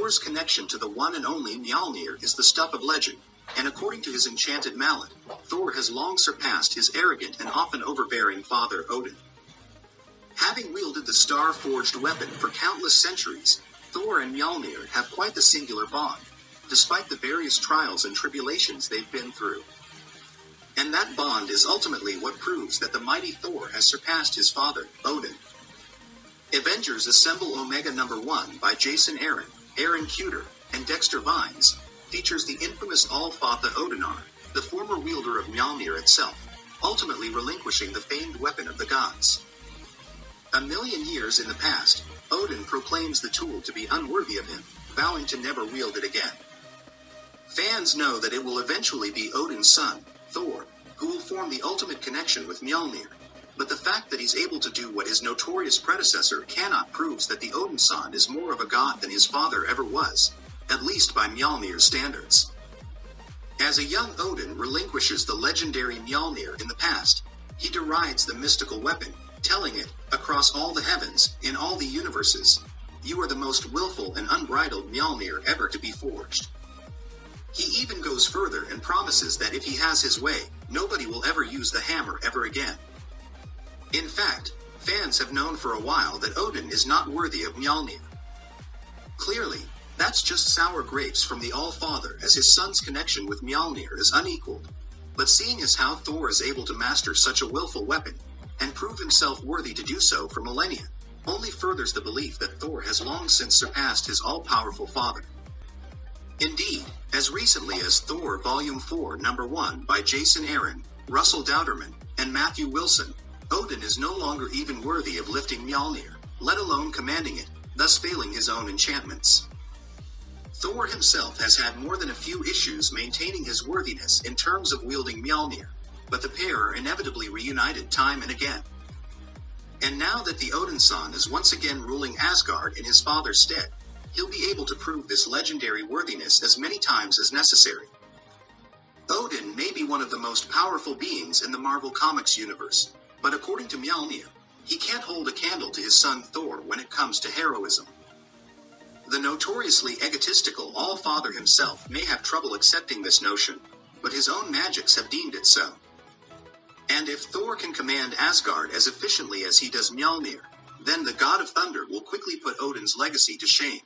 Thor's connection to the one and only Mjolnir is the stuff of legend, and according to his enchanted mallet, Thor has long surpassed his arrogant and often overbearing father Odin. Having wielded the star-forged weapon for countless centuries, Thor and Mjolnir have quite the singular bond, despite the various trials and tribulations they've been through. And that bond is ultimately what proves that the mighty Thor has surpassed his father, Odin. Avengers Assemble Omega number 1 by Jason Aaron, Aaron Cuter, and Dexter Vines features the infamous All-Father Odinar, the former wielder of Mjolnir itself, ultimately relinquishing the famed weapon of the gods. A million years in the past, Odin proclaims the tool to be unworthy of him, vowing to never wield it again. Fans know that it will eventually be Odin's son, Thor, who will form the ultimate connection with Mjolnir, but the fact that he's able to do what his notorious predecessor cannot proves that the Odin-son is more of a god than his father ever was, at least by Mjolnir's standards. As a young Odin relinquishes the legendary Mjolnir in the past, he derides the mystical weapon, telling it, across all the heavens, in all the universes, "You are the most willful and unbridled Mjolnir ever to be forged." He even goes further and promises that if he has his way, nobody will ever use the hammer ever again. In fact, fans have known for a while that Odin is not worthy of Mjolnir. Clearly, that's just sour grapes from the All-Father, as his son's connection with Mjolnir is unequaled. But seeing as how Thor is able to master such a willful weapon, and prove himself worthy to do so for millennia, only furthers the belief that Thor has long since surpassed his all-powerful father. Indeed, as recently as Thor Volume 4 Number 1 by Jason Aaron, Russell Dauterman, and Matthew Wilson, Odin is no longer even worthy of lifting Mjolnir, let alone commanding it, thus failing his own enchantments. Thor himself has had more than a few issues maintaining his worthiness in terms of wielding Mjolnir, but the pair are inevitably reunited time and again. And now that the Odin-son is once again ruling Asgard in his father's stead, he'll be able to prove this legendary worthiness as many times as necessary. Odin may be one of the most powerful beings in the Marvel Comics universe, but according to Mjolnir, he can't hold a candle to his son Thor when it comes to heroism. The notoriously egotistical All-Father himself may have trouble accepting this notion, but his own magics have deemed it so. And if Thor can command Asgard as efficiently as he does Mjolnir, then the god of thunder will quickly put Odin's legacy to shame.